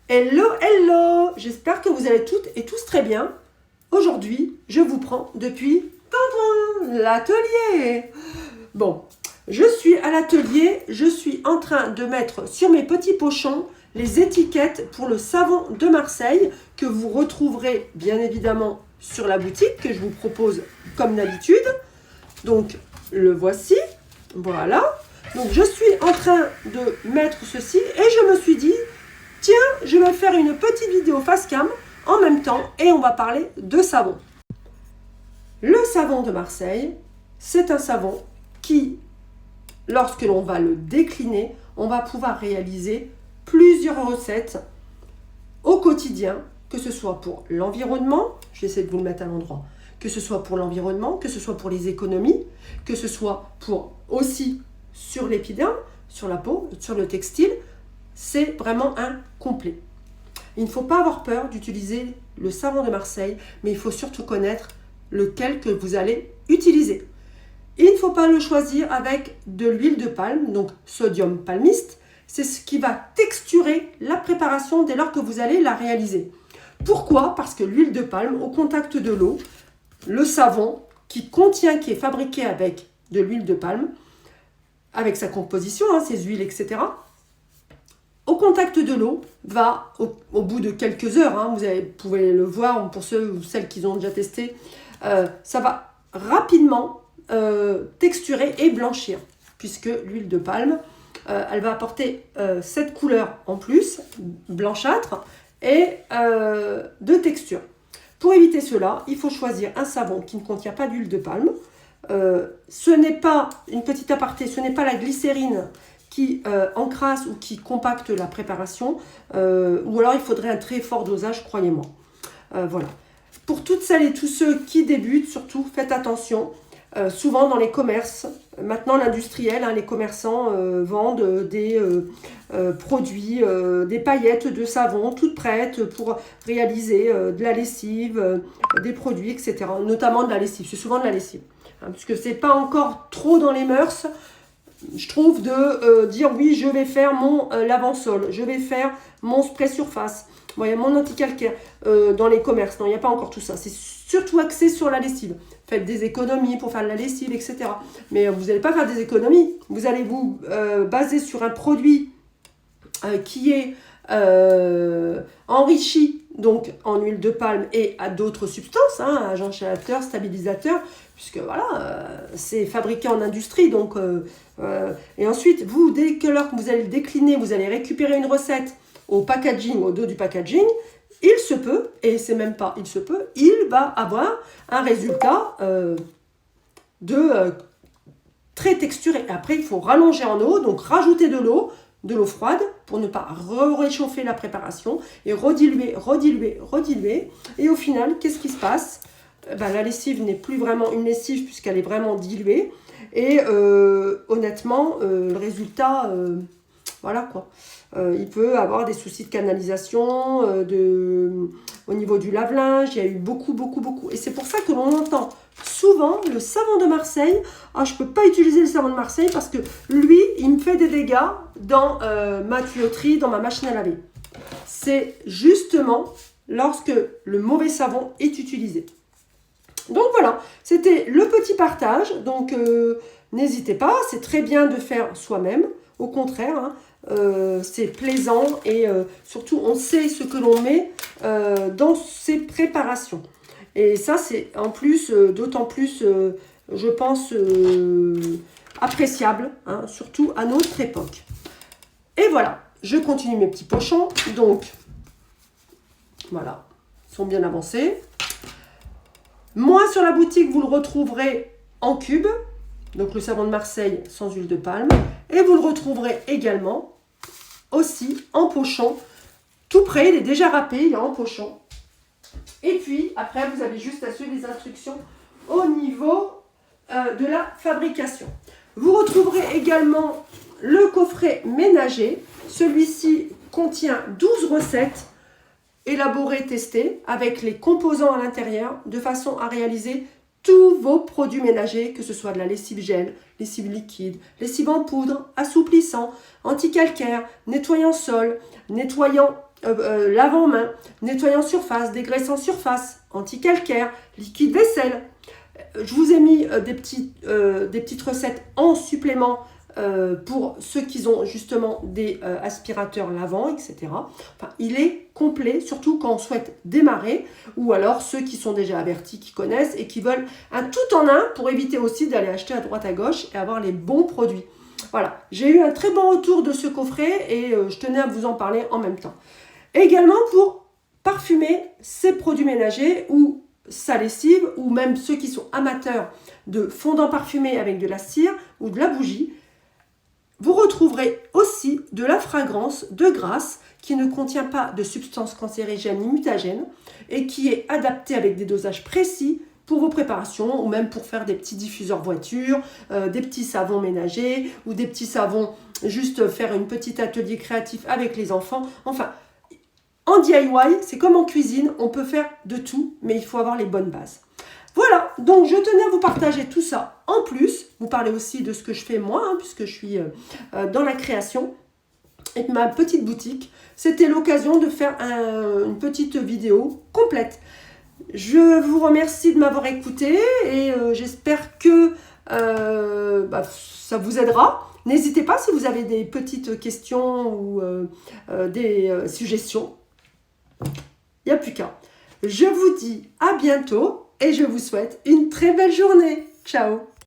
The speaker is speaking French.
Hello, hello! J'espère que vous allez toutes et tous très bien. Aujourd'hui, je vous prends depuis l'atelier. Bon, je suis à l'atelier, je suis en train de mettre sur mes petits pochons les étiquettes pour le savon de Marseille que vous retrouverez bien évidemment sur la boutique que je vous propose comme d'habitude. Donc, le voici. Voilà. Donc, je suis en train de mettre ceci et je me suis dit, tiens, je vais faire une petite vidéo face cam en même temps et on va parler de savon. Le savon de Marseille, c'est un savon qui, lorsque l'on va le décliner, on va pouvoir réaliser plusieurs recettes au quotidien, que ce soit pour l'environnement, j'essaie de vous le mettre à l'endroit, que ce soit pour l'environnement, que ce soit pour les économies, que ce soit pour aussi sur l'épiderme, sur la peau, sur le textile, c'est vraiment un complet. Il ne faut pas avoir peur d'utiliser le savon de Marseille, mais il faut surtout connaître lequel que vous allez utiliser. Il ne faut pas le choisir avec de l'huile de palme, donc sodium palmiste. C'est ce qui va texturer la préparation dès lors que vous allez la réaliser. Pourquoi? Parce que l'huile de palme, au contact de l'eau, le savon qui est fabriqué avec de l'huile de palme, avec sa composition, ses huiles, etc., au contact de l'eau, va, au bout de quelques heures, vous pouvez le voir pour ceux ou celles qui ont déjà testé, ça va rapidement texturer et blanchir, puisque l'huile de palme, elle va apporter cette couleur en plus, blanchâtre, et de texture. Pour éviter cela, il faut choisir un savon qui ne contient pas d'huile de palme. Ce n'est pas, une petite aparté, ce n'est pas la glycérine qui encrasse ou qui compacte la préparation, ou alors il faudrait un très fort dosage, croyez-moi. Voilà. Pour toutes celles et tous ceux qui débutent, surtout, faites attention. Souvent dans les commerces, maintenant l'industriel, les commerçants vendent des produits, des paillettes de savon toutes prêtes pour réaliser de la lessive, des produits, etc. Notamment de la lessive, c'est souvent de la lessive. Puisque c'est pas encore trop dans les mœurs, je trouve, de dire oui, je vais faire mon lave-sol, je vais faire mon spray surface, voyez, mon anti-calcaire dans les commerces. Non, il n'y a pas encore tout ça. C'est surtout axé sur la lessive. Faites des économies pour faire de la lessive, etc. Mais vous n'allez pas faire des économies. Vous allez vous baser sur un produit qui est enrichi donc en huile de palme et à d'autres substances, agents chélateurs, stabilisateurs, puisque voilà, c'est fabriqué en industrie. Donc, et ensuite, dès que vous allez le décliner, vous allez récupérer une recette au packaging, au dos du packaging, il se peut, et c'est même pas il se peut, il va avoir un résultat très texturé. Après, il faut rallonger en eau, donc rajouter de l'eau froide pour ne pas réchauffer la préparation et rediluer. Et au final, qu'est-ce qui se passe? La lessive n'est plus vraiment une lessive puisqu'elle est vraiment diluée. Et honnêtement, le résultat, voilà quoi. Il peut avoir des soucis de canalisation, au niveau du lave-linge. Il y a eu beaucoup. Et c'est pour ça que l'on entend souvent le savon de Marseille. Ah, je ne peux pas utiliser le savon de Marseille parce que lui, il me fait des dégâts dans ma tuyauterie, dans ma machine à laver. C'est justement lorsque le mauvais savon est utilisé. Donc voilà, c'était le petit partage. Donc n'hésitez pas, c'est très bien de faire soi-même. Au contraire, c'est plaisant et surtout on sait ce que l'on met dans ces préparations. Et ça c'est en plus, d'autant plus, je pense, appréciable, surtout à notre époque. Et voilà, je continue mes petits pochons. Donc, voilà, ils sont bien avancés. Moi, sur la boutique, vous le retrouverez en cube. Donc, le savon de Marseille sans huile de palme. Et vous le retrouverez également aussi en pochon. Tout prêt, il est déjà râpé, il est en pochon. Et puis, après, vous avez juste à suivre les instructions au niveau de la fabrication. Vous retrouverez également le coffret ménager. Celui-ci contient 12 recettes élaborées, testées, avec les composants à l'intérieur, de façon à réaliser tous vos produits ménagers, que ce soit de la lessive gel, lessive liquide, lessive en poudre, assouplissant, anti-calcaire, nettoyant sol, nettoyant lavant-main, nettoyant surface, dégraissant surface, anti-calcaire, liquide vaisselle. Je vous ai mis des petites recettes en supplément pour ceux qui ont justement des aspirateurs lavants, etc. Enfin, il est complet, surtout quand on souhaite démarrer, ou alors ceux qui sont déjà avertis, qui connaissent et qui veulent un tout en un pour éviter aussi d'aller acheter à droite à gauche et avoir les bons produits. Voilà, j'ai eu un très bon retour de ce coffret et je tenais à vous en parler en même temps. Également pour parfumer ces produits ménagers ou sa lessive, ou même ceux qui sont amateurs de fondant parfumé avec de la cire ou de la bougie, vous retrouverez aussi de la fragrance de grâce qui ne contient pas de substances cancérigènes ni mutagènes et qui est adaptée avec des dosages précis pour vos préparations ou même pour faire des petits diffuseurs voiture, des petits savons ménagers ou des petits savons, juste faire un petit atelier créatif avec les enfants. Enfin, en DIY, c'est comme en cuisine, on peut faire de tout, mais il faut avoir les bonnes bases. Voilà, donc je tenais à vous partager tout ça. En plus, vous parlez aussi de ce que je fais moi, puisque je suis dans la création et ma petite boutique. C'était l'occasion de faire une petite vidéo complète. Je vous remercie de m'avoir écouté et j'espère que ça vous aidera. N'hésitez pas si vous avez des petites questions ou des suggestions. Il n'y a plus qu'à. Je vous dis à bientôt et je vous souhaite une très belle journée. Ciao!